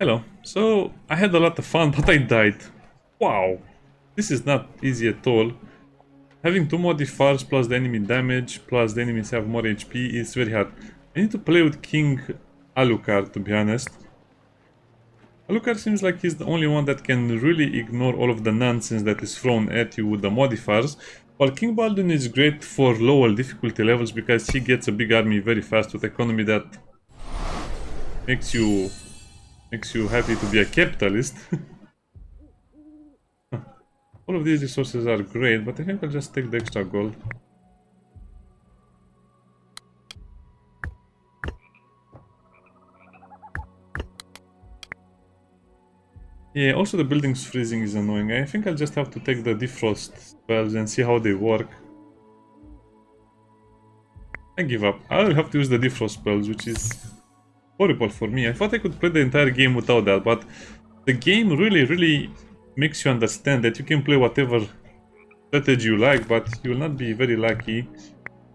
Hello. So I had a lot of fun, but I died. Wow. This is not easy at all. Having two modifiers plus the enemy damage plus the enemies have more HP is very hard. I need to play with King Alucard, to be honest. Alucard seems like he's the only one that can really ignore all of the nonsense that is thrown at you with the modifiers. While King Baldwin is great for lower difficulty levels because he gets a big army very fast with economy that makes you happy to be a capitalist. All of these resources are great, but I think I'll just take the extra gold. Yeah, also the buildings freezing is annoying. I think I'll just have to take the defrost spells and see how they work. I give up. I'll have to use the defrost spells, which is horrible for me. I thought I could play the entire game without that, but the game really makes you understand that you can play whatever strategy you like, but you will not be very lucky.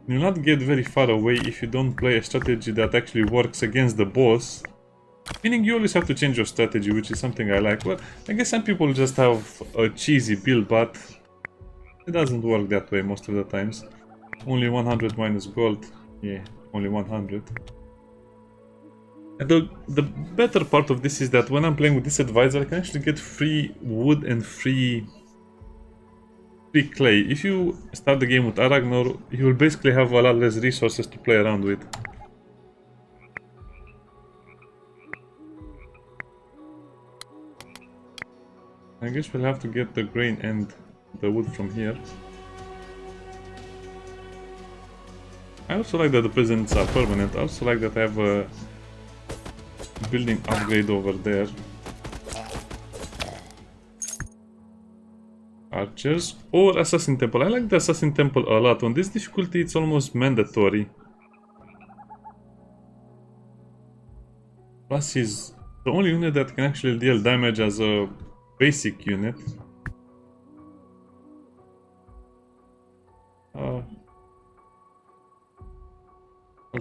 You will not get very far away if you don't play a strategy that actually works against the boss. Meaning you always have to change your strategy, which is something I like. Well, I guess some people just have a cheesy build, but it doesn't work that way most of the times. Only 100 minus gold. Yeah, only 100. And the better part of this is that when I'm playing with this advisor, I can actually get free wood and free clay. If you start the game with Aragnar, you will basically have a lot less resources to play around with. I guess we'll have to get the grain and the wood from here. I also like that the presents are permanent. I also like that I have a building upgrade over there. Archers or Assassin Temple. I like the Assassin Temple a lot. On this difficulty it's almost mandatory. Plus he's the only unit that can actually deal damage as a basic unit. I'll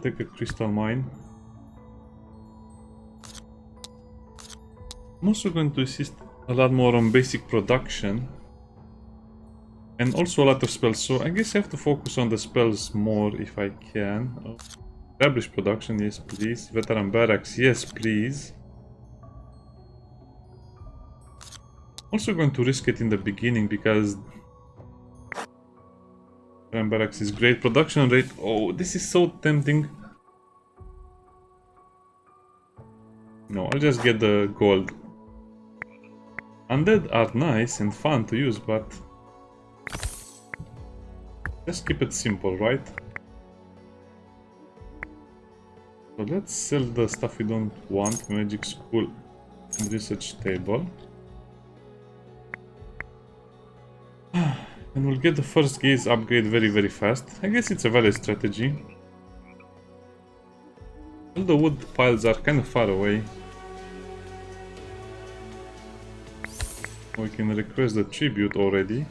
take a crystal mine. I'm also going to insist a lot more on basic production. And also a lot of spells, so I guess I have to focus on the spells more if I can. Established production, yes please. Veteran barracks, yes please. Also going to risk it in the beginning because veteran barracks is great. Production rate, oh this is so tempting. No, I'll just get the gold. Undead are nice and fun to use, but just keep it simple, right? So let's sell the stuff we don't want. Magic school and research table. And we'll get the first gaze upgrade very fast. I guess it's a valid strategy. All the wood piles are kind of far away. We can request the tribute already.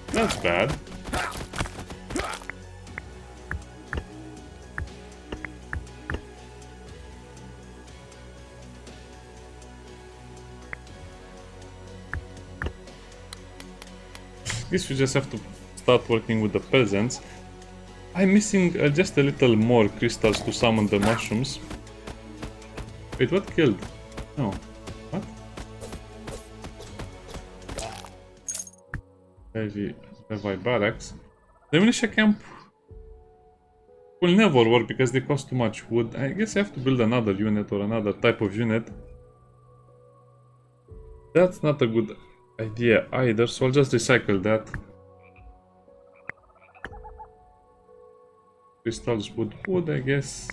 That's bad. Guess we just have to start working with the peasants. I'm missing just a little more crystals to summon the mushrooms. Wait, what killed? No. What? Heavy barracks. The militia camp will never work because they cost too much wood. I guess I have to build another unit or another type of unit. That's not a good idea either, so I'll just recycle that. Crystals wood, I guess.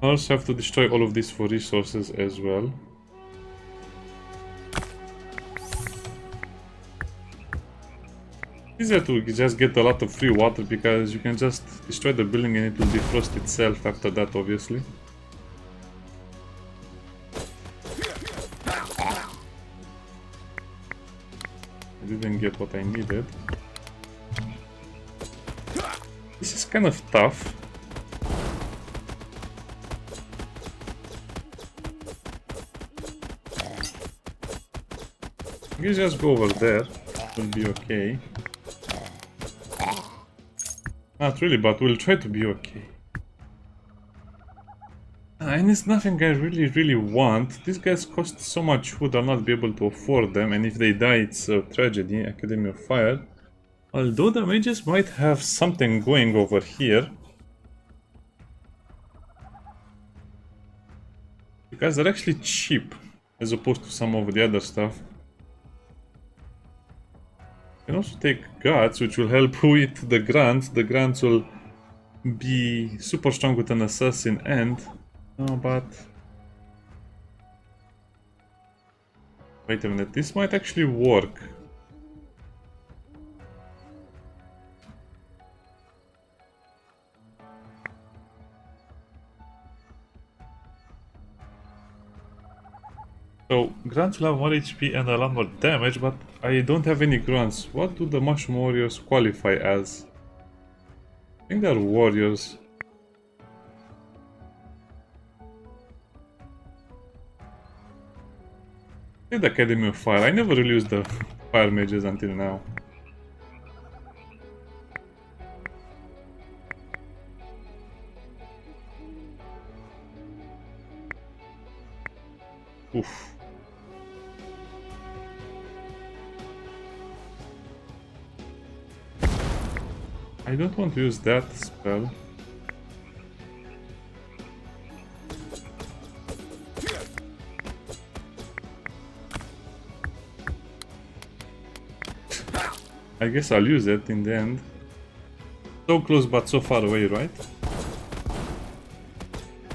I also have to destroy all of this for resources as well. It's easier to just get a lot of free water because you can just destroy the building and it will defrost itself after that, obviously. didn't get what I needed. This is kind of tough. You just go over there, it'll be okay. Not really, but we'll try to be okay. And it's nothing I really want. These guys cost so much food, I'll not be able to afford them, and if they die, it's a tragedy. Academy of Fire. Although the mages might have something going over here. Because they're actually cheap, as opposed to some of the other stuff. You can also take guards, which will help with the grants. The grants will be super strong with an assassin and... No, but... Wait a minute, this might actually work. So, grants will have more HP and a lot more damage, but I don't have any grants. What do the Mushroom Warriors qualify as? I think they're warriors. I did Academy of Fire. I never really used the fire mages until now. Oof. I don't want to use that spell. I guess I'll use it in the end. So close but so far away, right?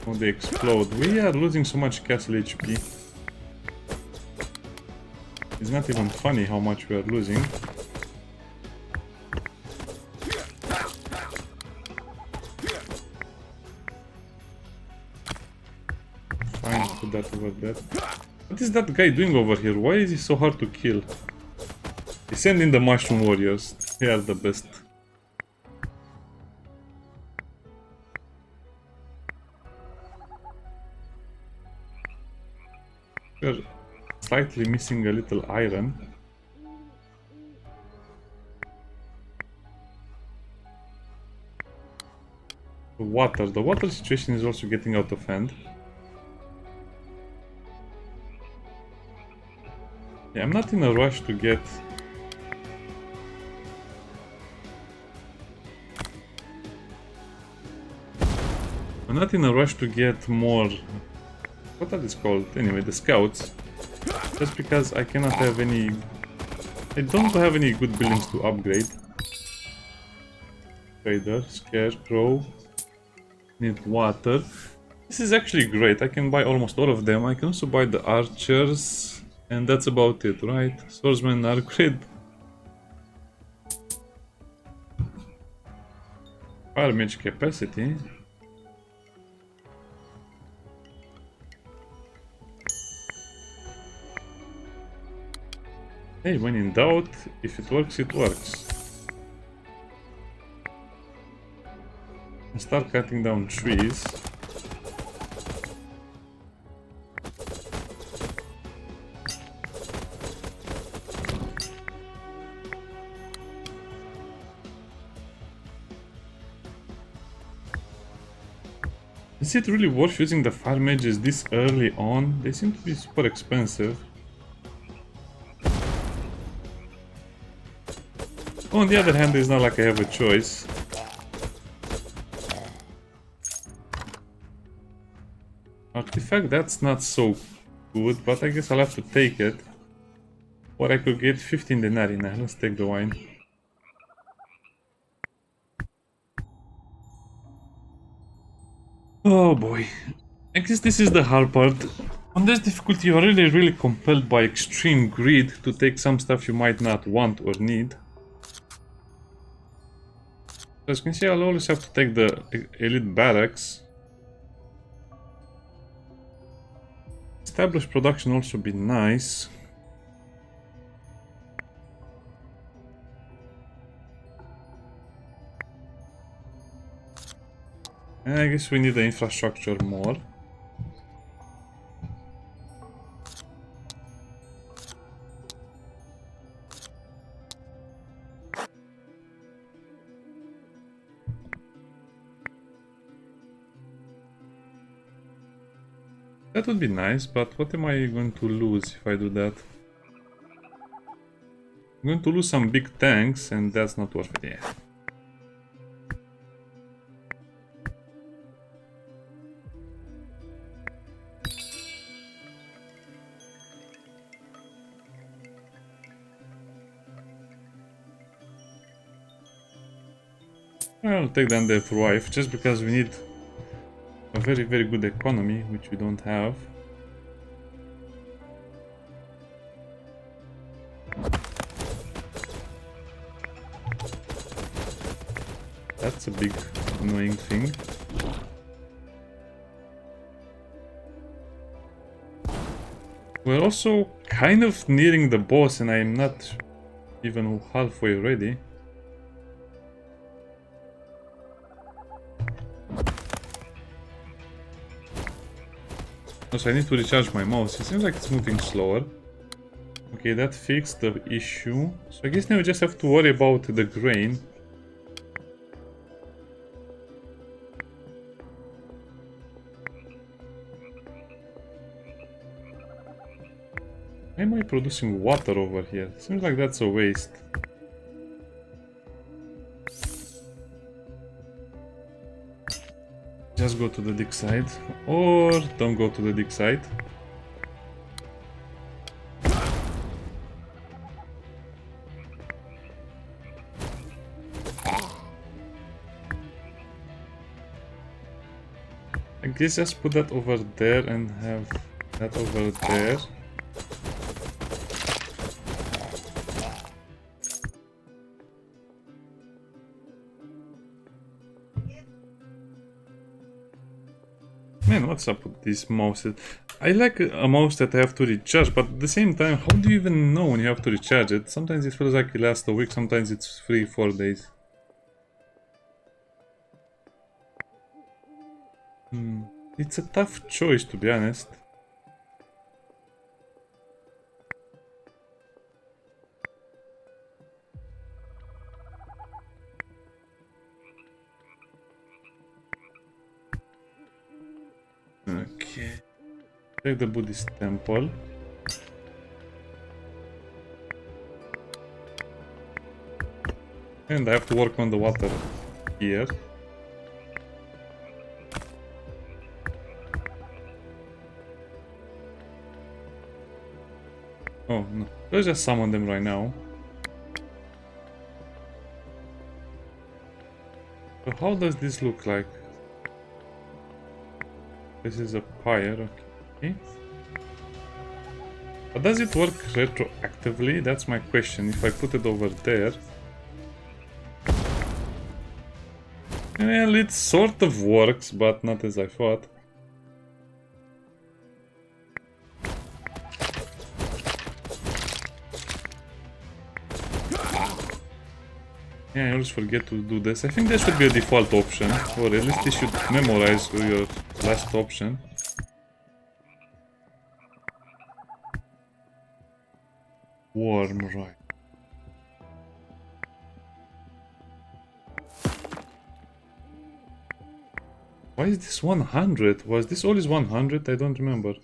Oh, they explode. We are losing so much castle HP. It's not even funny how much we are losing. Fine, put that over there. What is that guy doing over here? Why is he so hard to kill? Send in the Mushroom Warriors. They are the best. We're slightly missing a little iron. The water situation is also getting out of hand. Yeah, I'm not in a rush to get... I'm not in a rush to get more... What are these called? Anyway, the scouts. Just because I cannot have any... I don't have any good buildings to upgrade. Trader, Scarecrow. Need water. This is actually great. I can buy almost all of them. I can also buy the archers. And that's about it, right? Swordsmen are great. Fire mage capacity. Hey, when in doubt, if it works, it works. And start cutting down trees. Is it really worth using the fire mages this early on? They seem to be super expensive. On the other hand, it's not like I have a choice. Artifact, that's not so good, but I guess I'll have to take it. Or I could get 15 denarii now. Let's take the wine. Oh boy. I guess this is the hard part. On this difficulty, you are really compelled by extreme greed to take some stuff you might not want or need. As you can see, I'll always have to take the elite barracks. Established production also be nice. I guess we need the infrastructure more. That would be nice, but what am I going to lose if I do that? I'm going to lose some big tanks, and that's not worth it. Yeah. I'll take down the wife just because we need a very good economy, which we don't have. That's a big annoying thing. We're also kind of nearing the boss, and I'm not even halfway ready. Also, I need to recharge my mouse. It seems like it's moving slower. Okay, that fixed the issue. So I guess now we just have to worry about the grain. Why am I producing water over here? Seems like that's a waste. Just go to the dig site, or don't go to the dig site. I guess just put that over there and have that over there. Man, what's up with these mouses? I like a mouse that I have to recharge, but at the same time, how do you even know when you have to recharge it? Sometimes it feels like it lasts a week, sometimes it's 3-4 days. It's a tough choice, to be honest. Okay. Take the Buddhist temple. And I have to work on the water here. Oh no, let's just summon them right now. So how does this look like? This is a pyre, okay. But does it work retroactively? That's my question. If I put it over there... Well, it sort of works, but not as I thought. Yeah, I always forget to do this. I think there should be a default option, or at least it should memorize your last option. Warm, right. Why is this 100? Was this always 100? I don't remember.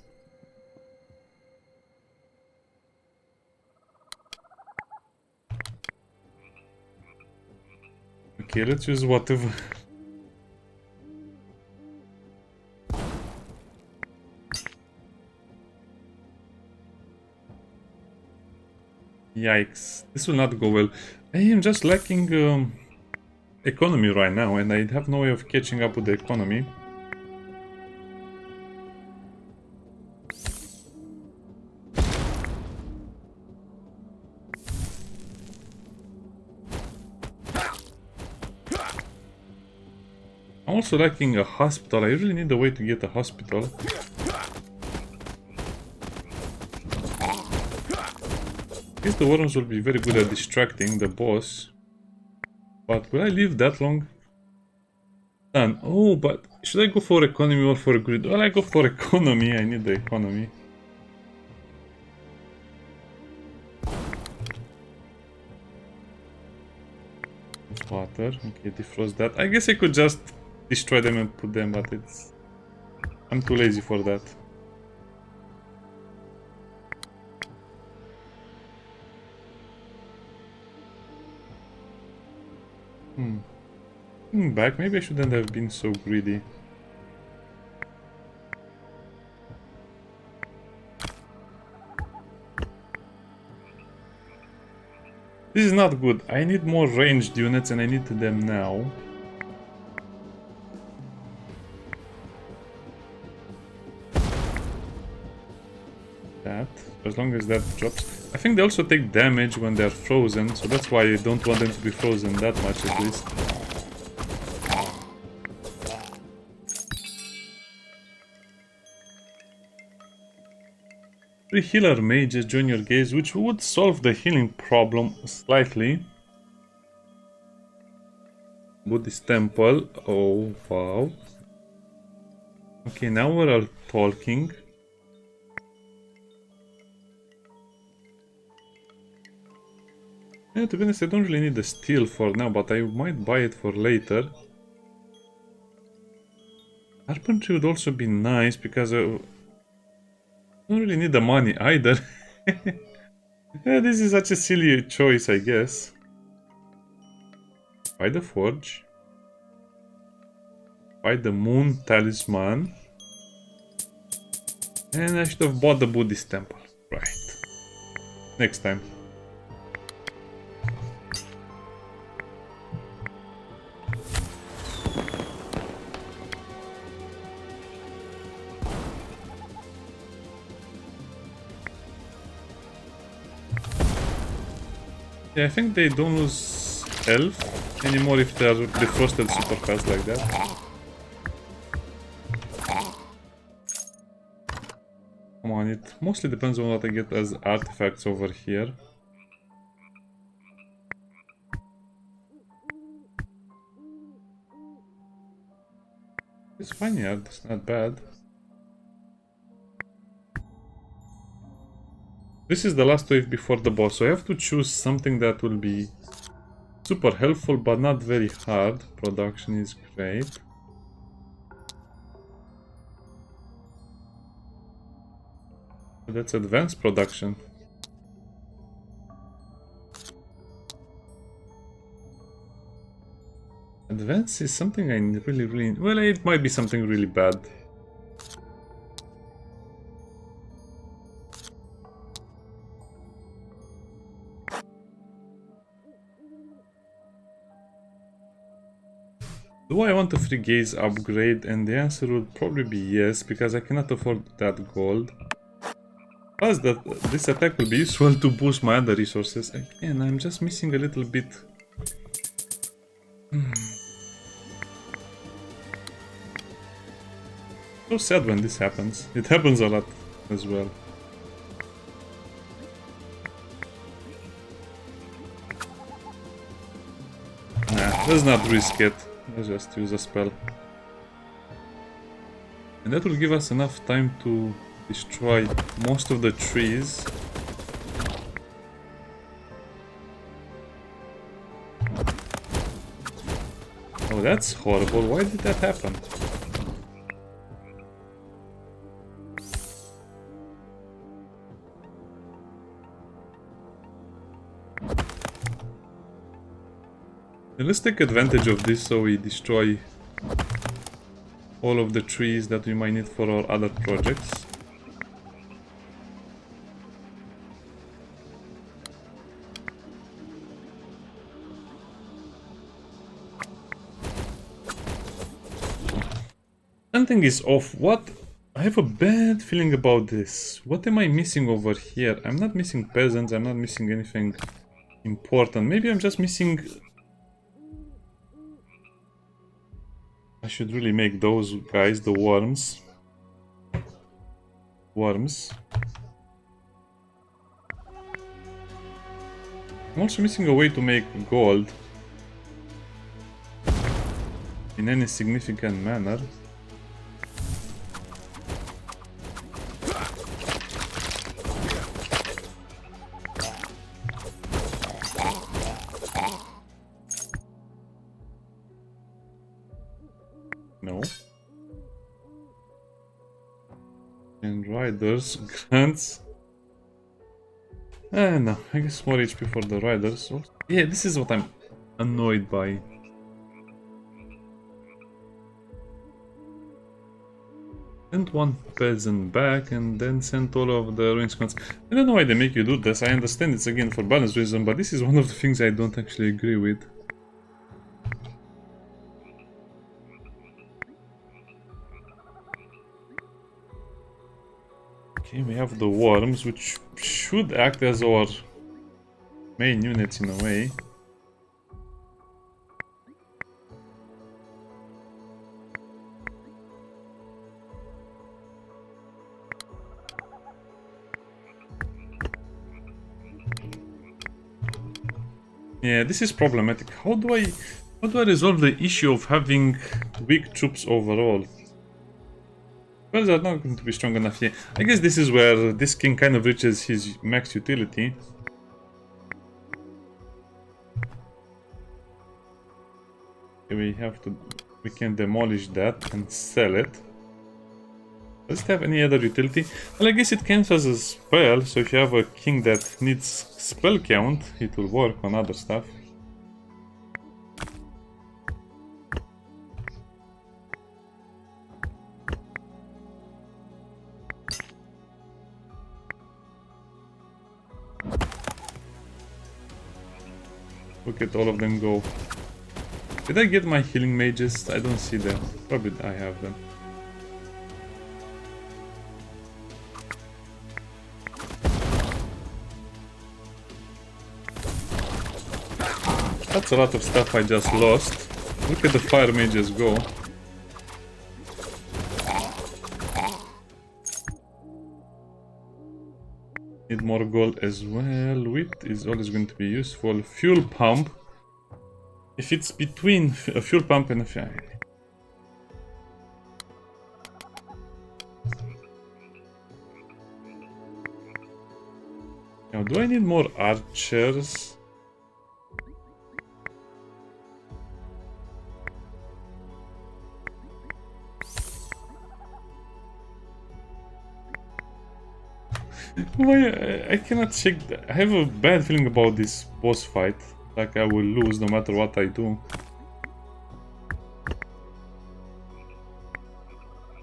Okay, let's use whatever. Yikes, this will not go well. I am just lacking economy right now, and I have no way of catching up with the economy. I'm also lacking a hospital. I really need a way to get a hospital. I guess the worms will be very good at distracting the boss. But will I live that long? Done. Oh, but should I go for economy or for grid? Well, I go for economy. I need the economy. Water. Okay, defrost that. I guess I could just destroy them and put them, but it's... I'm too lazy for that. Back, maybe I shouldn't have been so greedy. This is not good. I need more ranged units and I need them now. That, as long as that drops. I think they also take damage when they're frozen, so that's why I don't want them to be frozen that much at least. Three healer mages join your gaze, which would solve the healing problem slightly. Buddhist temple. Oh, wow. Okay, now we are talking. Yeah, to be honest, I don't really need the steel for now, but I might buy it for later. Carpentry would also be nice, because I don't really need the money either. Yeah, this is such a silly choice, I guess. Buy the forge. Buy the moon talisman. And I should have bought the Buddhist temple. Right. Next time. Yeah, I think they don't lose health anymore if they're defrosted super fast like that. Come on, it mostly depends on what I get as artifacts over here. This vineyard is not bad. This is the last wave before the boss, so I have to choose something that will be super helpful but not very hard. Production is great. That's advanced production. Advanced is something I really... Well, it might be something really bad. Do I want a free gaze upgrade? And the answer would probably be yes, because I cannot afford that gold. Plus, this attack will be useful to boost my other resources. Again, I'm just missing a little bit. So sad when this happens. It happens a lot as well. Nah, let's not risk it. Let's just use a spell. And that will give us enough time to destroy most of the trees. Oh, that's horrible. Why did that happen? And let's take advantage of this so we destroy all of the trees that we might need for our other projects. Something is off. What? I have a bad feeling about this. What am I missing over here? I'm not missing peasants. I'm not missing anything important. Maybe I'm just missing... I should really make those guys, the worms. Worms. I'm also missing a way to make gold. in any significant manner. No. And riders grants. No, I guess more HP for the riders. Yeah, this is what I'm annoyed by. Send one peasant back and then send all of the ruins cons. I don't know why they make you do this. I understand it's again for balance reason, but this is one of the things I don't actually agree with. Okay, we have the worms, which should act as our main units in a way. Yeah, this is problematic. How do I resolve the issue of having weak troops overall? Well, they're not going to be strong enough here. I guess this is where this king kind of reaches his max utility. Okay, we can demolish that and sell it. Does it have any other utility? Well, I guess it counts as a spell, so if you have a king that needs spell count, it will work on other stuff. Look at all of them go. Did I get my healing mages? I don't see them. Probably I have them. That's a lot of stuff I just lost. Look at the fire mages go. Need more gold as well. Wheat is always going to be useful. Fuel pump. If it's between a fuel pump and a fire. Now, do I need more archers? Why I cannot check. I have a bad feeling about this boss fight. Like I will lose no matter what I do.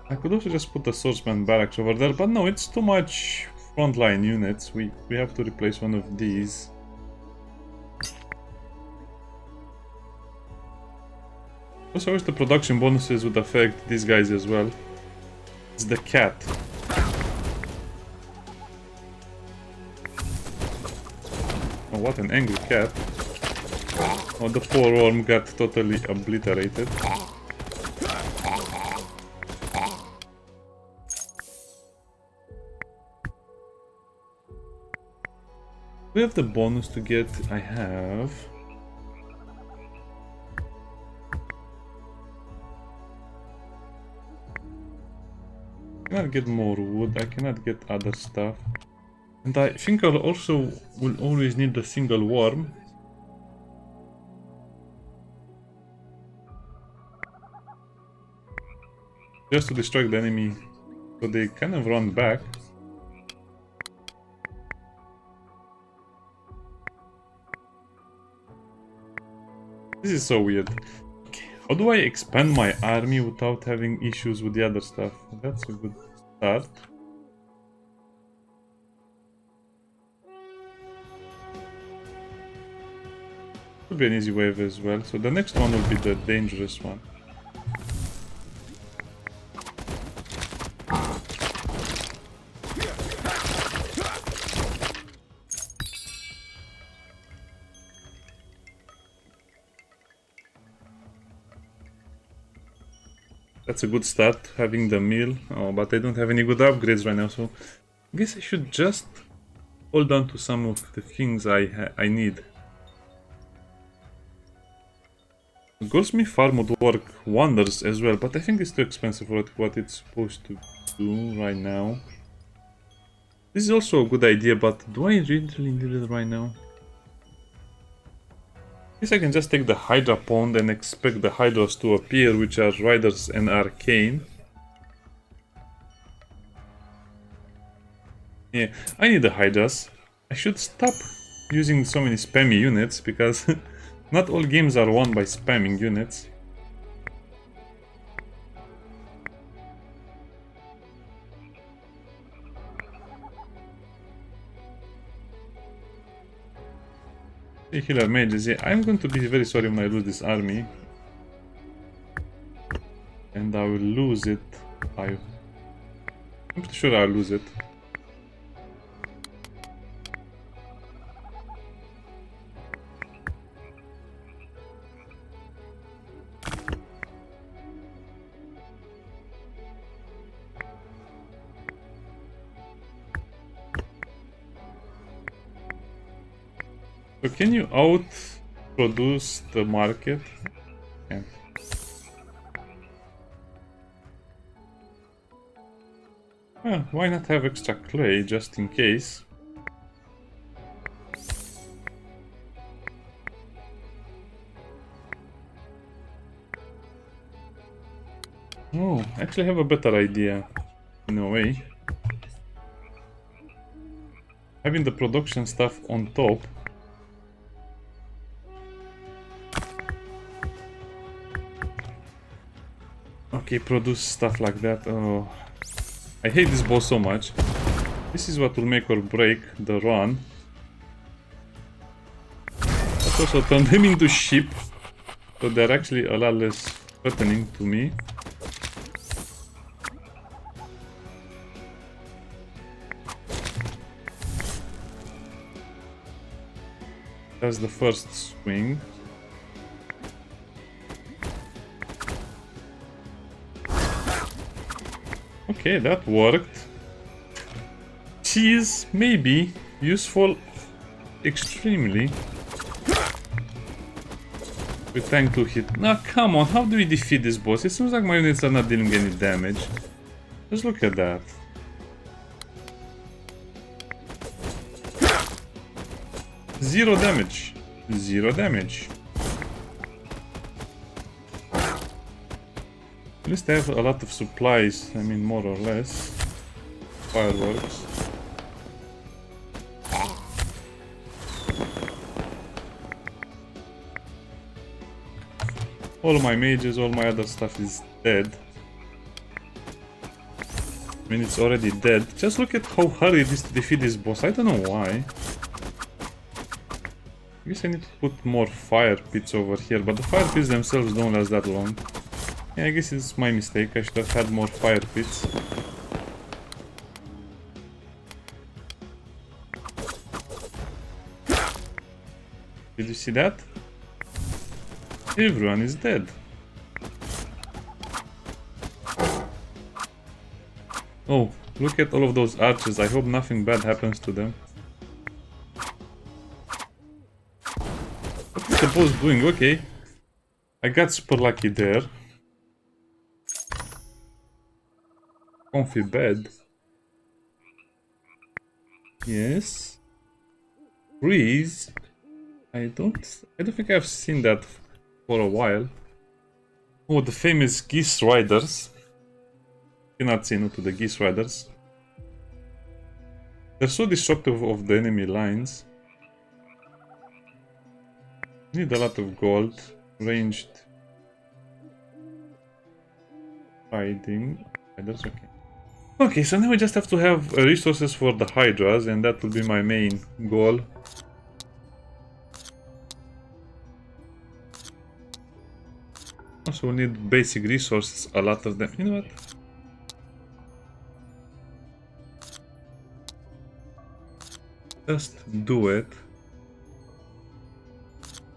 I could also just put the swordsman barracks over there, but no, it's too much frontline units. We have to replace one of these. Also, I wish the production bonuses would affect these guys as well. It's the cat. Oh, what an angry cat. Oh, the poor worm got totally obliterated. We have the bonus to get. I have. I cannot get more wood. I cannot get other stuff. And I think I also will always need a single worm. Just to distract the enemy, so they kind of run back. This is so weird. Okay, how do I expand my army without having issues with the other stuff? That's a good start. Could be an easy wave as well. So the next one will be the dangerous one. That's a good start, having the meal. Oh, but I don't have any good upgrades right now, so I guess I should just hold on to some of the things I need. Goldsmith farm would work wonders as well, but I think it's too expensive for what it's supposed to do right now. This is also a good idea, but do I really need it right now? I guess I can just take the Hydra Pond and expect the Hydras to appear, which are Riders and Arcane. Yeah, I need the Hydras. I should stop using so many spammy units, because not all games are won by spamming units. Hey, healer mages, yeah, I'm going to be very sorry when I lose this army. And I will lose it. I'm pretty sure I'll lose it. So can you out-produce the market? Yeah. Well, why not have extra clay, just in case? Oh, actually I have a better idea, in a way. Having the production stuff on top. Okay, produce stuff like that. Oh, I hate this boss so much. This is what will make or break the run. But also turn them into sheep, so they're actually a lot less threatening to me. That's the first swing. Okay, that worked. Cheese, maybe. Useful extremely. With tank 2 hit. Now, come on, how do we defeat this boss? It seems like my units are not dealing any damage. Just look at that. Zero damage. Zero damage. At least I have a lot of supplies, I mean, more or less. Fireworks. All my mages, all my other stuff is dead. I mean, it's already dead. Just look at how hard it is to defeat this boss. I don't know why. I guess I need to put more fire pits over here, but the fire pits themselves don't last that long. Yeah, I guess it's my mistake. I should have had more fire pits. Did you see that? Everyone is dead. Oh, look at all of those archers. I hope nothing bad happens to them. What is the boss doing? Okay. I got super lucky there. Comfy bed. Yes. Breeze. I don't think I've seen that for a while. Oh, the famous Geese Riders. Cannot say no to the Geese Riders. They're so disruptive of the enemy lines. Need a lot of gold. Ranged riding. Riders, okay. Okay, so now we just have to have resources for the Hydras, and that will be my main goal. Also, we need basic resources, a lot of them. You know what? Just do it.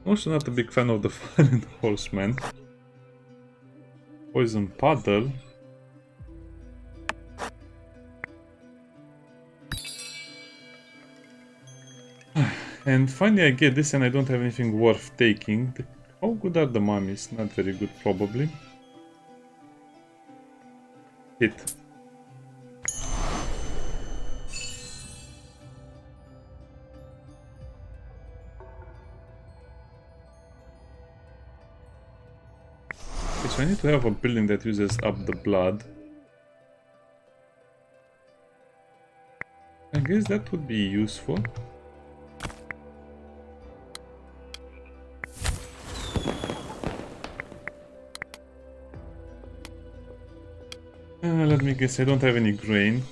Also not a big fan of the Fallen Horseman. Poison Puddle. And finally I get this and I don't have anything worth taking. How good are the mummies? Not very good, probably. Hit. Okay, so I need to have a building that uses up the blood. I guess that would be useful. Let me guess, I don't have any grain.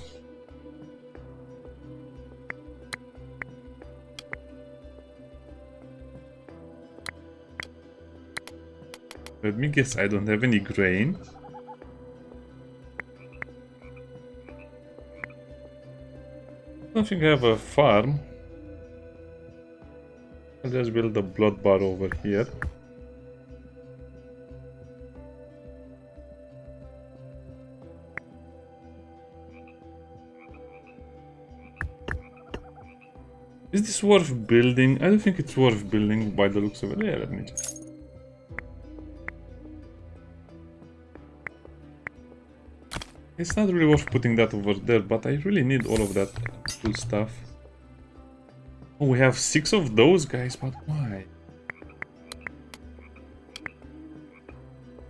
Let me guess, I don't have any grain. I don't think I have a farm. I'll just build a blood bar over here. Is this worth building? I don't think it's worth building by the looks of it. Yeah, let me just... It's not really worth putting that over there, but I really need all of that cool stuff. Oh, we have 6 of those guys, but why?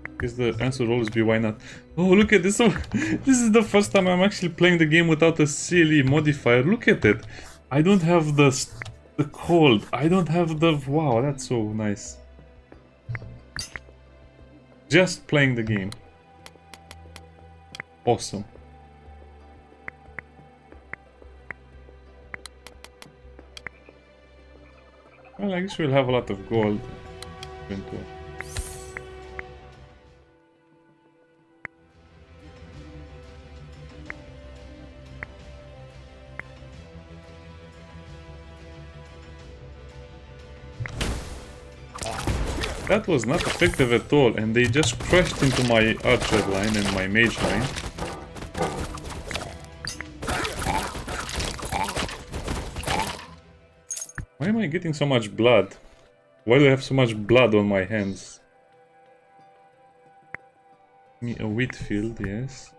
I guess the answer will always be why not. Oh, look at this one. This is the first time I'm actually playing the game without a silly modifier. Look at it. I don't have the cold. I don't have the... Wow, that's so nice. Just playing the game. Awesome. Well, I guess we'll have a lot of gold. That was not effective at all, and they just crashed into my archer line and my mage line. Why am I getting so much blood? Why do I have so much blood on my hands? Me a wheat field, yes.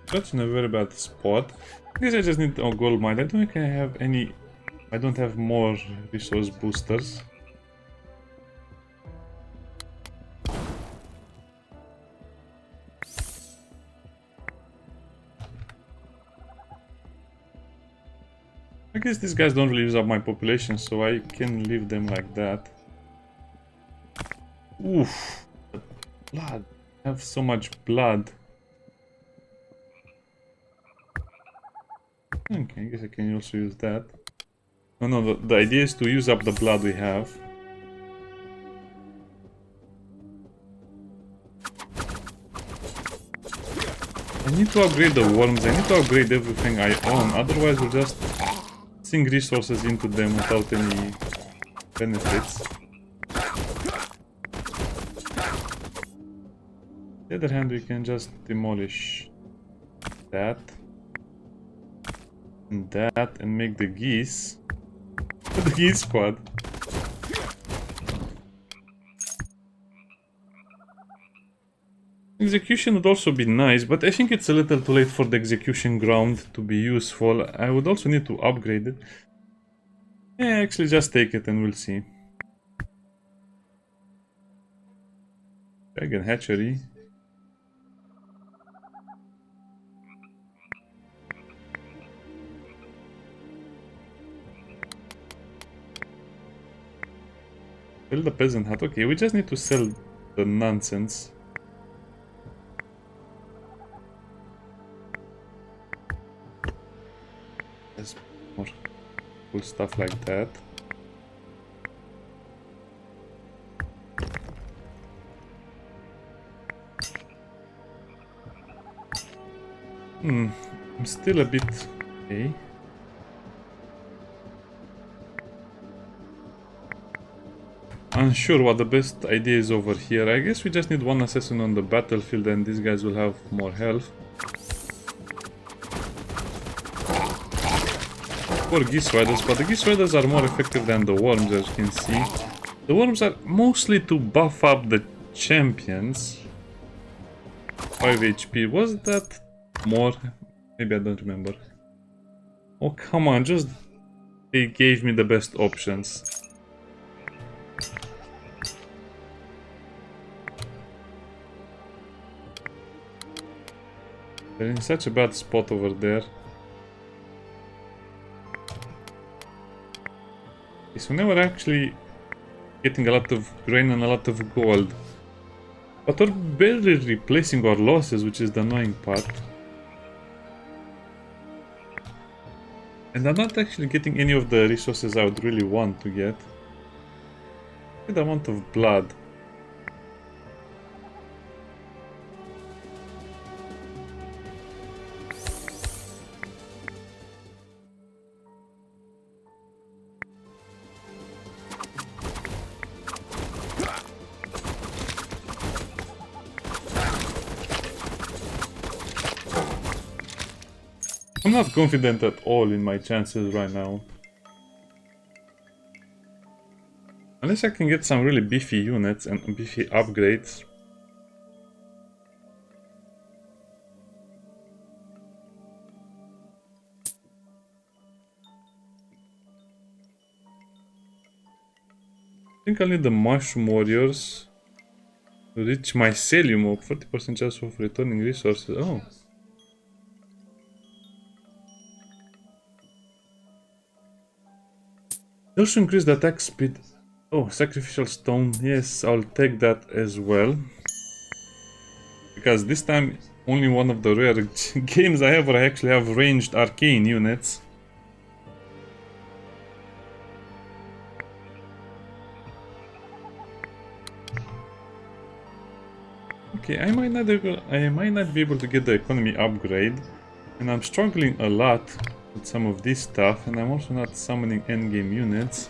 That's in a very bad spot. I guess I just need a gold mine. I don't think I have any... I don't have more resource boosters. I guess these guys don't really use up my population, so I can leave them like that. Oof. Blood. I have so much blood. Okay, I guess I can also use that. No, the idea is to use up the blood we have. I need to upgrade the worms, I need to upgrade everything I own, otherwise we'll just sink resources into them without any benefits. On the other hand, we can just demolish that. And that, and make the geese. The geese squad. Execution would also be nice, but I think it's a little too late for the execution ground to be useful. I would also need to upgrade it. Yeah, actually just take it and we'll see. Dragon hatchery. Build the peasant hut. Okay, we just need to sell the nonsense. There's more cool stuff like that. I'm still a bit... Okay. unsure what the best idea is over here. I guess we just need one assassin on the battlefield and these guys will have more health. For Geese Riders, but the Geese Riders are more effective than the Worms, as you can see. The Worms are mostly to buff up the champions. 5 HP, was that more? Maybe I don't remember. Oh come on, just they gave me the best options. They're in such a bad spot over there. So now we're actually getting a lot of grain and a lot of gold. But we're barely replacing our losses, which is the annoying part. And I'm not actually getting any of the resources I would really want to get. Good amount of blood. I'm not confident at all in my chances right now. Unless I can get some really beefy units and beefy upgrades. I think I'll need the Mushroom Warriors to reach my Mycelium of 40% chance of returning resources. Oh. They also increase the attack speed. Oh, Sacrificial Stone. Yes, I'll take that as well. Because this time, only one of the rare games I ever actually have ranged arcane units. Okay, I might not be able to get the economy upgrade. And I'm struggling a lot with some of this stuff, and I'm also not summoning endgame units.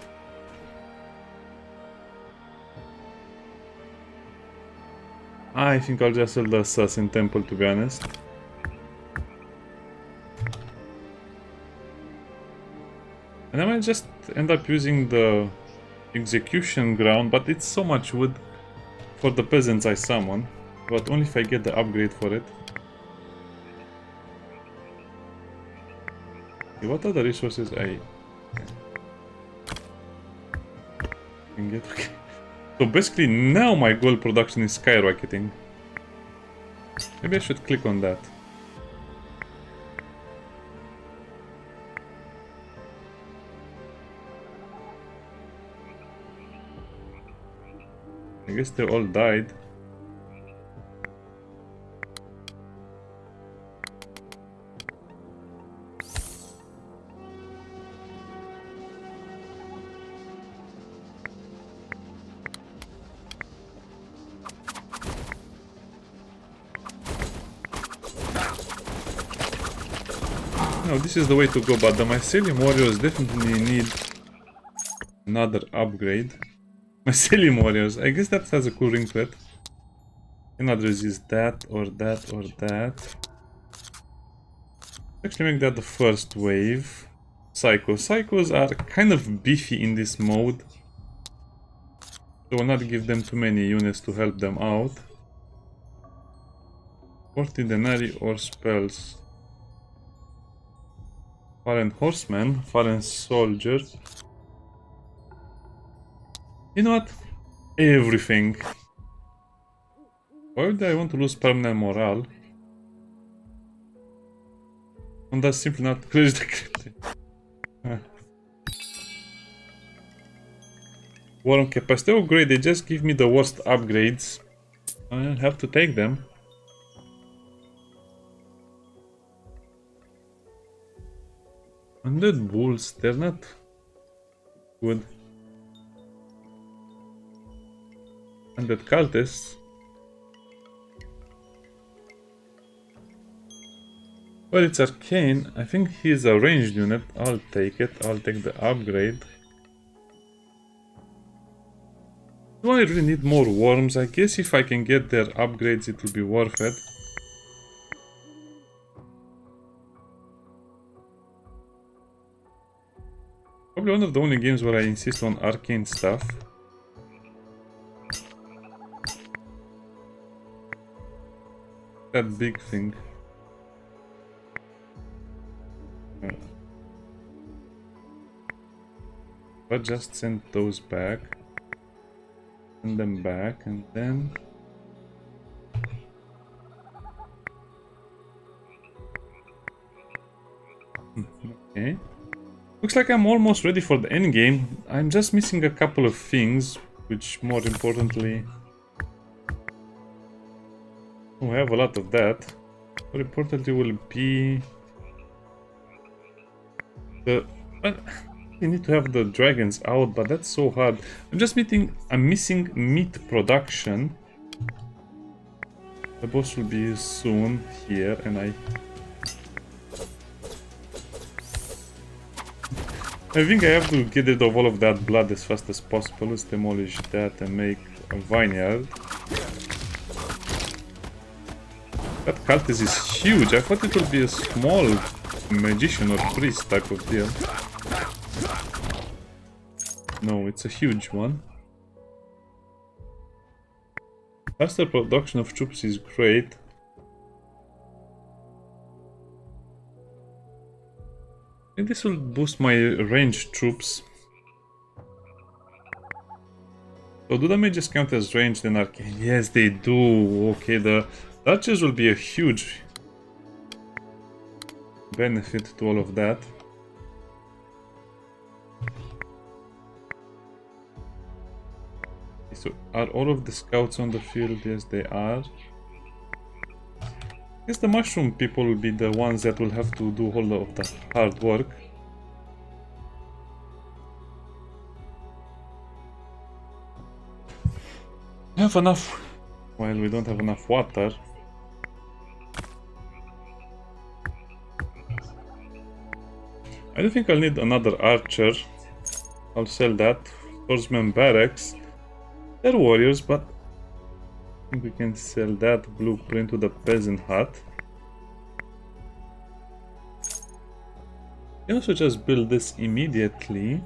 I think I'll just sell the Assassin Temple, to be honest. And I might just end up using the Execution Ground, but it's so much wood for the peasants I summon. But only if I get the upgrade for it. Okay, what are the resources I can get? Okay. So basically now my gold production is skyrocketing. Maybe I should click on that. I guess they all died. No, this is the way to go, but the Mycelium Warriors definitely need another upgrade. Mycelium Warriors, I guess that has a cool ring to it. Cannot resist that or that or that. Actually make that the first wave. Psychos are kind of beefy in this mode. So we'll not give them too many units to help them out. 40 denarii or spells. Fallen Horseman, Fallen Soldier. You know what? Everything. Why would I want to lose permanent morale? And that's simply not clear the cryptic. Worm capacity upgrade, they just give me the worst upgrades. I'll have to take them. Undead bulls, they're not good. Undead cultists. Well, it's arcane. I think he's a ranged unit. I'll take it. I'll take the upgrade. Do I really need more worms? I guess if I can get their upgrades, it will be worth it. Probably one of the only games where I insist on arcane stuff. That big thing. But just send those back. Send them back and then... Okay. Looks like I'm almost ready for the end game. I'm just missing a couple of things, which more importantly... Oh, I have a lot of that. More importantly will be... the... Well, you need to have the dragons out, but that's so hard. I'm missing meat production. The boss will be soon here, and I think I have to get rid of all of that blood as fast as possible. Let's demolish that and make a vineyard. That cultist is huge. I thought it would be a small magician or priest type of deal. No, it's a huge one. Faster production of troops is great. I think this will boost my ranged troops. So do the mages count as ranged and arcane? Yes, they do. Okay, the archers will be a huge benefit to all of that. So are all of the scouts on the field? Yes, they are. I guess the mushroom people will be the ones that will have to do all of the hard work. We have enough. Well, we don't have enough water. I don't think I'll need another archer. I'll sell that. Swordsman barracks. They're warriors, but I think we can sell that blueprint to the peasant hut. You can also just build this immediately.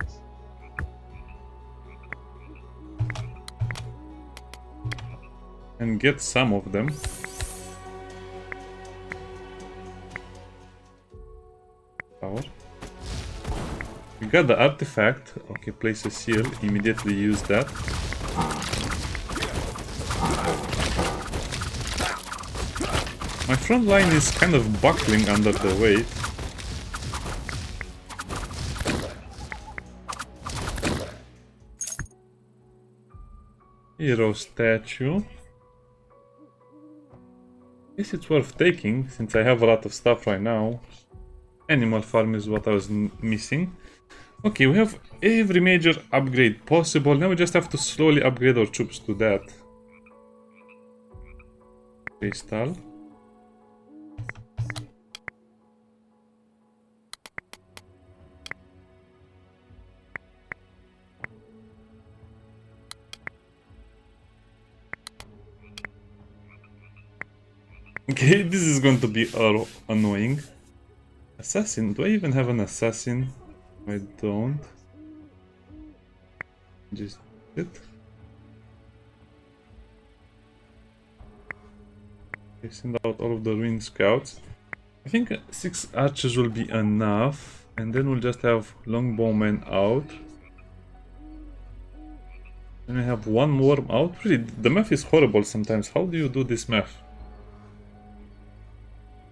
And get some of them. Power. We got the artifact. Okay, place a seal. Immediately use that. My front line is kind of buckling under the weight. Hero statue. Guess it's worth taking since I have a lot of stuff right now. Animal farm is what I was missing. Okay, we have every major upgrade possible. Now we just have to slowly upgrade our troops to that. Crystal. Okay, this is going to be annoying. Assassin. Do I even have an assassin? I don't. Just it. Okay, send out all of the ruined scouts. I think 6 archers will be enough, and then we'll just have longbowmen out. Then we have one worm out. Really, the math is horrible sometimes. How do you do this math?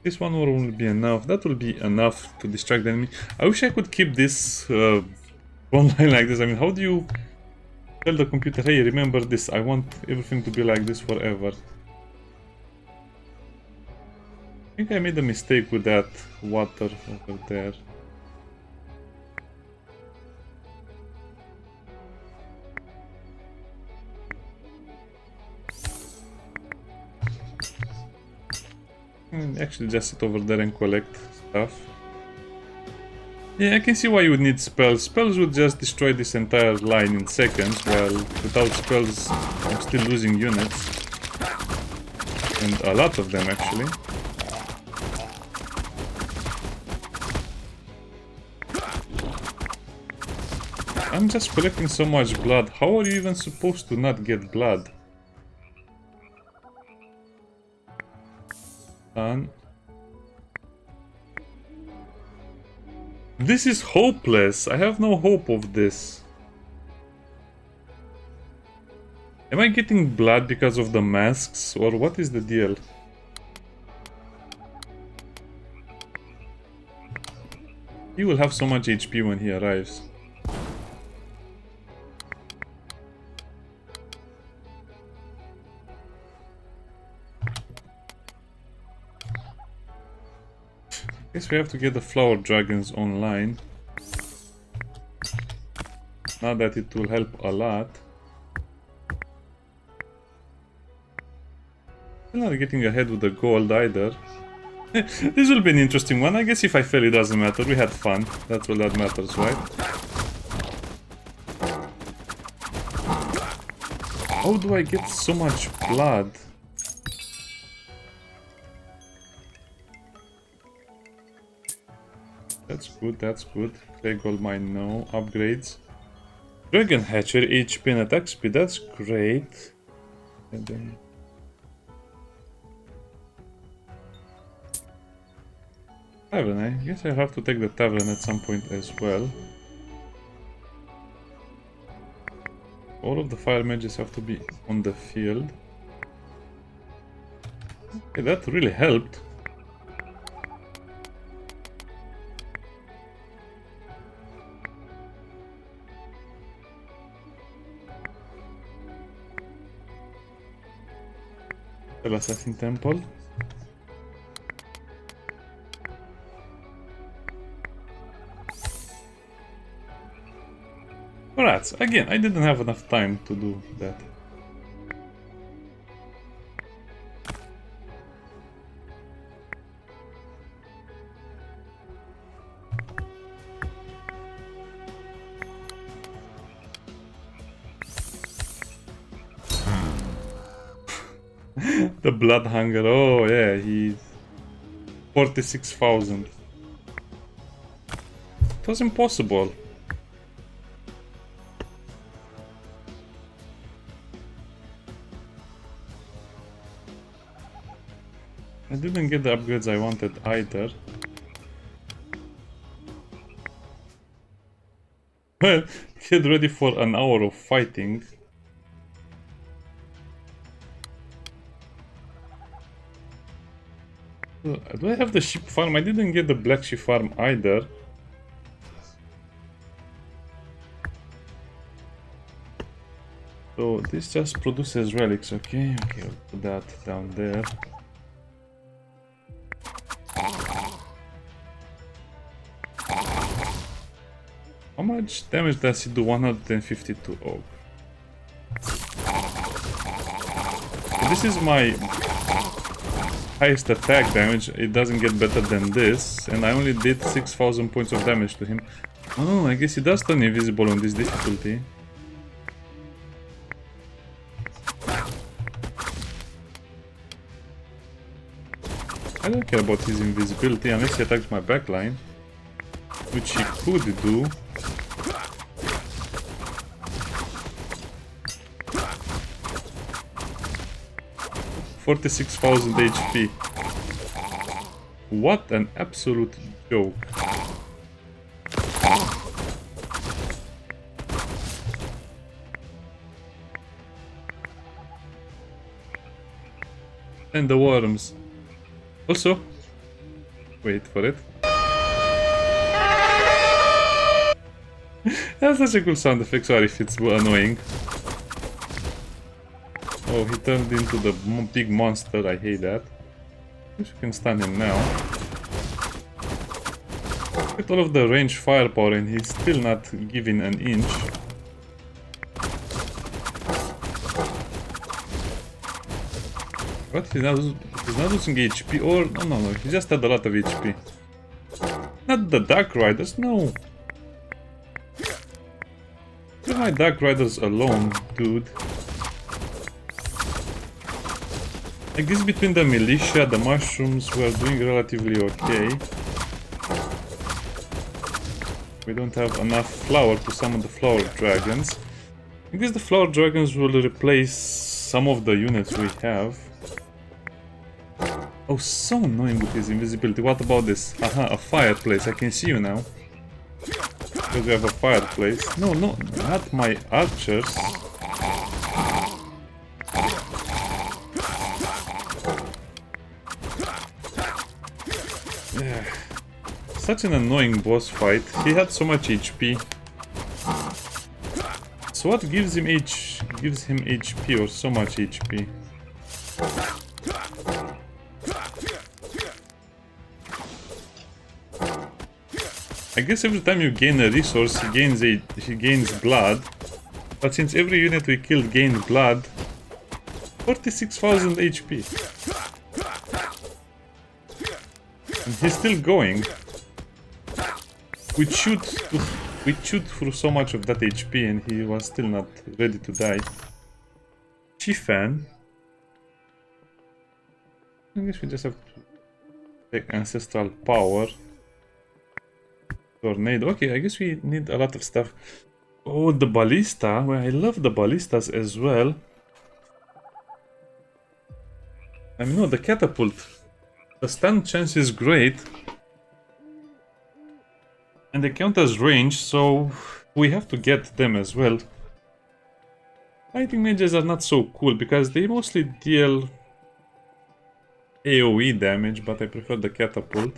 This one worm will be enough. That will be enough to distract the enemy. I wish I could keep this online like this. I mean, how do you tell the computer, hey, remember this? I want everything to be like this forever. I think I made a mistake with that water over there. Actually just sit over there and collect stuff. Yeah, I can see why you would need spells. Spells would just destroy this entire line in seconds, while without spells I'm still losing units. And a lot of them, actually. I'm just collecting so much blood. How are you even supposed to not get blood? Done. This is hopeless. I have no hope of this. Am I getting blood because of the masks, or what is the deal? He will have so much HP when he arrives. Guess we have to get the flower dragons online. Not that it will help a lot. I'm not getting ahead with the gold either. This will be an interesting one. I guess if I fail it doesn't matter. We had fun. That's all that matters, right? How do I get so much blood? That's good, that's good. Clay gold mine, no. Upgrades. Dragon hatcher, HP and attack speed, that's great. And then... Tavern, I guess I have to take the tavern at some point as well. All of the fire mages have to be on the field. Okay, that really helped. Assassin Temple. Rats. Again, I didn't have enough time to do that. The blood hunger, oh yeah, he's 46,000. It was impossible. I didn't get the upgrades I wanted either. Well, get ready for an hour of fighting. Do I have the sheep farm? I didn't get the black sheep farm either. So this just produces relics, okay? Okay, I'll put that down there. How much damage does it do? 152. Oh. So this is my highest attack damage. It doesn't get better than this, and I only did 6,000 points of damage to him. Oh, I guess he does turn invisible on this difficulty. I don't care about his invisibility unless he attacks my backline, which he could do. $46,000 HP. What an absolute joke. And the worms. Also, wait for it. That's such a cool sound effect, sorry if it's annoying. Oh, he turned into the big monster, I hate that. I wish we can stun him now. Get all of the range firepower and he's still not giving an inch. What? He's not losing HP or... No, he just had a lot of HP. Not the Dark Riders, no. Leave my Dark Riders alone, dude. I guess between the militia, the mushrooms, we're doing relatively okay. We don't have enough flour to summon the flower dragons. I guess the flower dragons will replace some of the units we have. Oh, so annoying with his invisibility. What about this? Haha, a fireplace. I can see you now. Because we have a fireplace. No, no, not my archers. Yeah. Such an annoying boss fight. He had so much HP. So what gives him HP or so much HP? I guess every time you gain a resource, he gains blood. But since every unit we killed gained blood, 46,000 HP. And he's still going. We chewed through so much of that HP and he was still not ready to die. Chifan. I guess we just have to take ancestral power. Tornado. Okay, I guess we need a lot of stuff. Oh, the ballista. Well, I love the ballistas as well. I mean, no, the catapult. The stun chance is great. And they count as range, so we have to get them as well. Fighting mages are not so cool because they mostly deal AoE damage, but I prefer the catapult.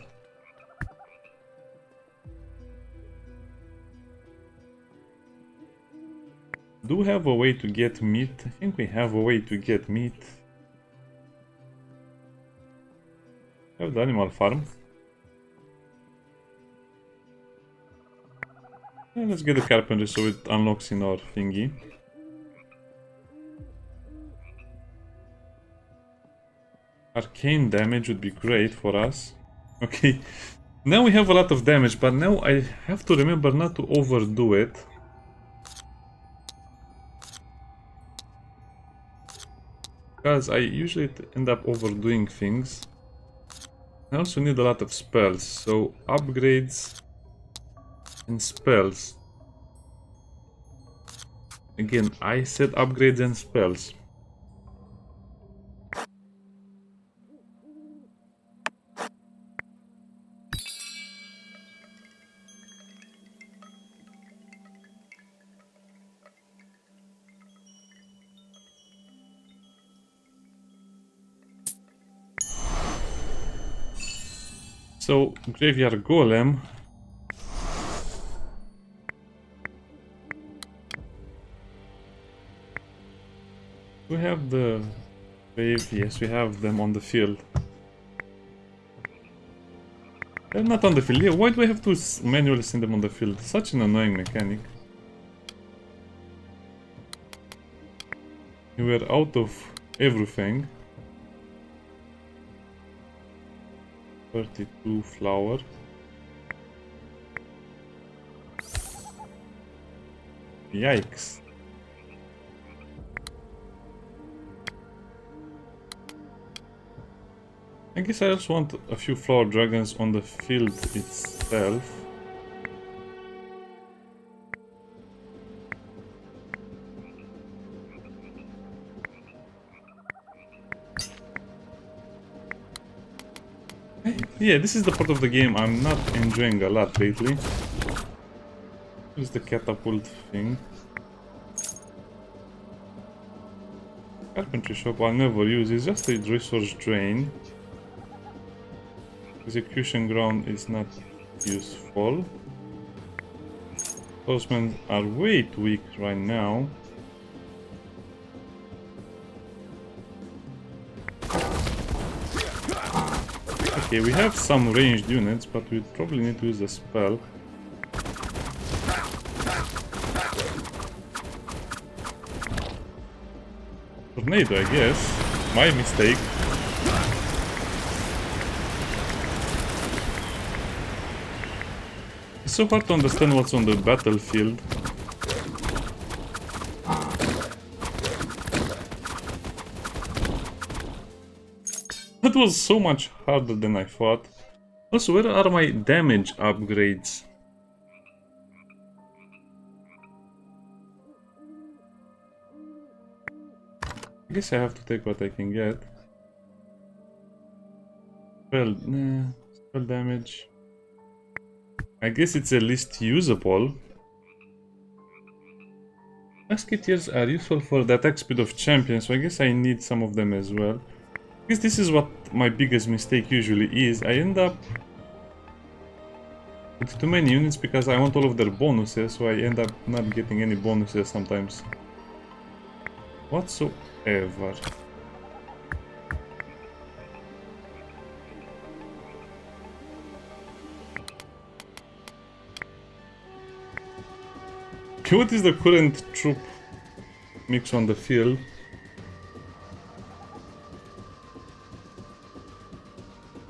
Do we have a way to get meat? I think we have a way to get meat. Have the animal farm. Yeah, let's get the carpentry so it unlocks in our thingy. Arcane damage would be great for us. Okay, now we have a lot of damage, but now I have to remember not to overdo it. Because I usually end up overdoing things. I also need a lot of spells, so upgrades and spells. Again, I said upgrades and spells. So, Graveyard Golem. We have the wave, yes, we have them on the field. They're not on the field. Yeah, why do I have to manually send them on the field? Such an annoying mechanic. We're out of everything. 32 flour. Yikes. I guess I also want a few flower dragons on the field itself. Yeah, this is the part of the game I'm not enjoying a lot lately. Here's the catapult thing. Carpentry shop I'll never use, it's just a resource drain. Execution ground is not useful. Horsemen are way too weak right now. Okay, we have some ranged units, but we probably need to use a spell. Tornado, I guess. My mistake. It's so hard to understand what's on the battlefield. That was so much harder than I thought. Also, where are my damage upgrades? I guess I have to take what I can get. Well, spell damage. I guess it's at least usable. Musketeers are useful for the attack speed of champions, so I guess I need some of them as well. I guess this is what my biggest mistake usually is. I end up with too many units because I want all of their bonuses, so I end up not getting any bonuses sometimes. Whatsoever. What is the current troop mix on the field?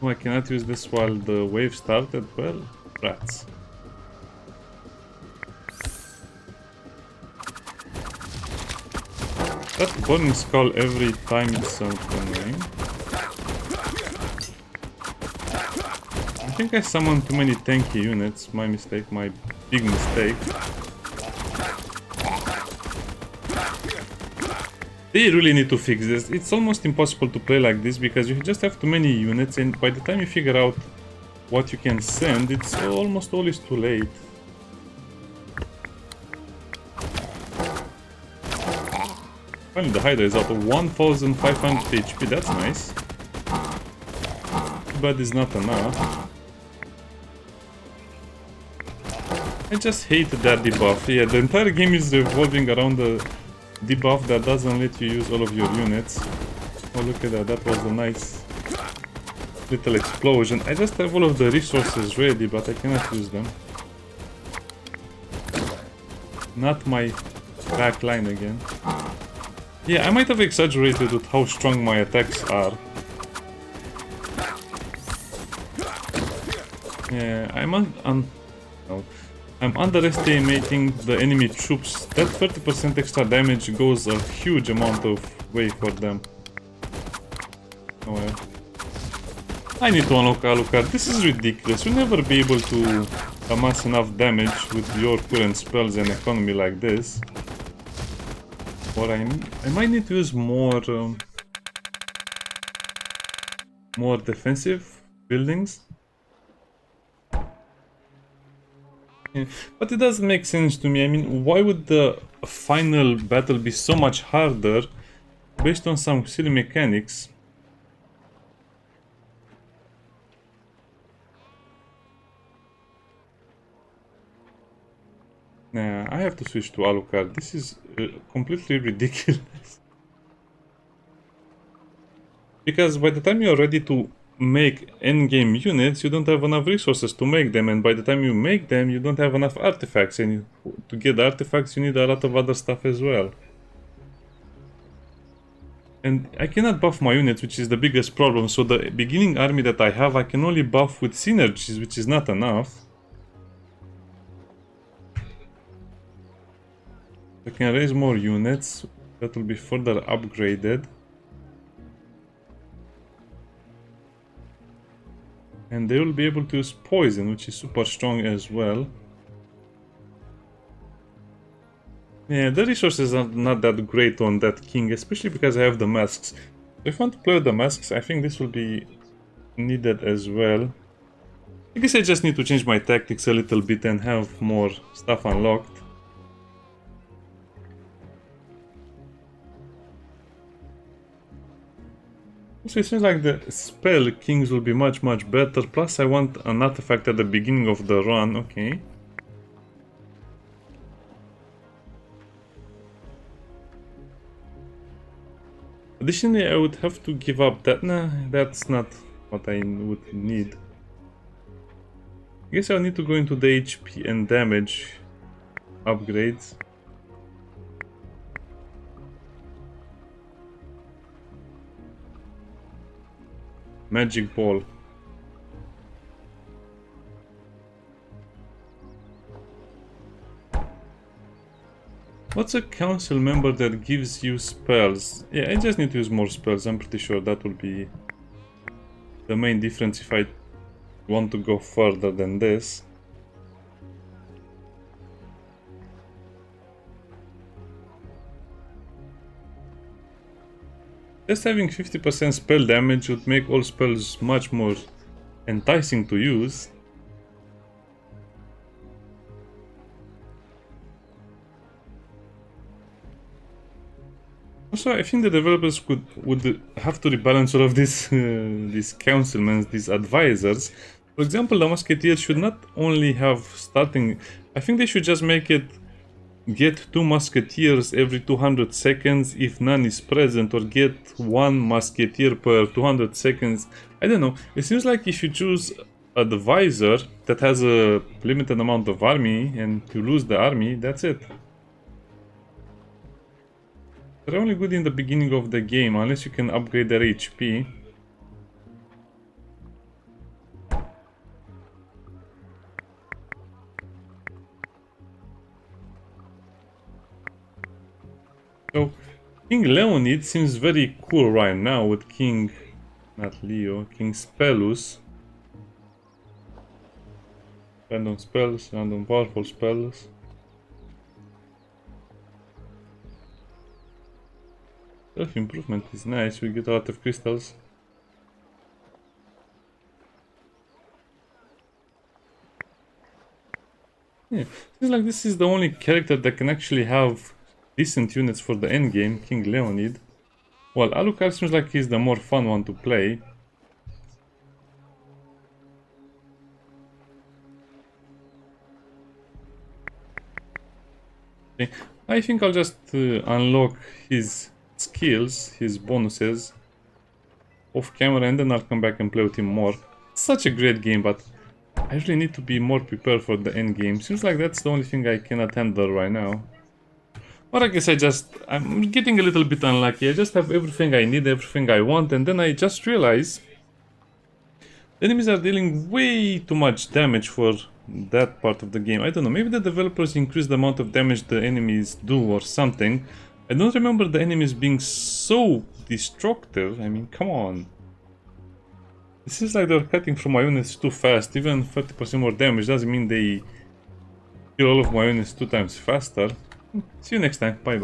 Oh, I cannot use this while the wave started. Well, rats. That burning skull every time is something annoying. I think I summoned too many tanky units. My mistake, my big mistake. They really need to fix this. It's almost impossible to play like this because you just have too many units, and by the time you figure out what you can send, it's almost always too late. Finally, the Hydra is out of 1500 HP, that's nice. But it's not enough. I just hate that debuff. Yeah, the entire game is revolving around the debuff that doesn't let you use all of your units. Oh, look at that, that was a nice little explosion. I just have all of the resources ready, but I cannot use them. Not my back line again. Yeah, I might have exaggerated with how strong my attacks are. Yeah, I'm underestimating the enemy troops. That 30% extra damage goes a huge amount of way for them. Oh well. I need to unlock Alucard. This is ridiculous. You'll never be able to amass enough damage with your current spells and economy like this. Or I might need to use more defensive buildings. Yeah, but it doesn't make sense to me. I mean, why would the final battle be so much harder based on some silly mechanics? Nah, I have to switch to Alucard. This is completely ridiculous. Because by the time you're ready to make endgame units, you don't have enough resources to make them, and by the time you make them, you don't have enough artifacts, and to get the artifacts you need a lot of other stuff as well. And I cannot buff my units, which is the biggest problem, so the beginning army that I have, I can only buff with synergies, which is not enough. I can raise more units, that will be further upgraded. And they will be able to use poison, which is super strong as well. Yeah, the resources are not that great on that king, especially because I have the masks. If I want to play with the masks, I think this will be needed as well. I guess I just need to change my tactics a little bit and have more stuff unlocked. So it seems like the spell kings will be much better, plus I want an artifact at the beginning of the run, okay. Additionally, I would have to give up that. Nah, that's not what I would need. I guess I'll need to go into the HP and damage upgrades. Magic ball. What's a council member that gives you spells? Yeah, I just need to use more spells. I'm pretty sure that will be the main difference if I want to go further than this. Just having 50% spell damage would make all spells much more enticing to use. Also, I think the developers would have to rebalance all of these councilmen, these advisors. For example, the musketeers should not only have starting. I think they should just make it get 2 musketeers every 200 seconds if none is present, or get 1 musketeer per 200 seconds. I don't know. It seems like if you choose advisor that has a limited amount of army and you lose the army, that's it. They're only good in the beginning of the game, unless you can upgrade their HP. So, King Leonid seems very cool right now with King... not Leo, King Spellus. Random spells, random powerful spells. Self-improvement is nice, we get a lot of crystals. Yeah, seems like this is the only character that can actually have decent units for the endgame, King Leonid. Well, Alucard seems like he's the more fun one to play. Okay. I think I'll just unlock his skills, his bonuses off camera, and then I'll come back and play with him more. It's such a great game, but I really need to be more prepared for the end game. Seems like that's the only thing I cannot handle right now. Or I guess I'm getting a little bit unlucky. I just have everything I need, everything I want, and then I just realize the enemies are dealing way too much damage for that part of the game. I don't know, maybe the developers increased the amount of damage the enemies do or something. I don't remember the enemies being so destructive. I mean, come on. It seems like they're cutting through my units too fast. Even 30% more damage doesn't mean they kill all of my units 2 times faster. See you next time. Bye bye.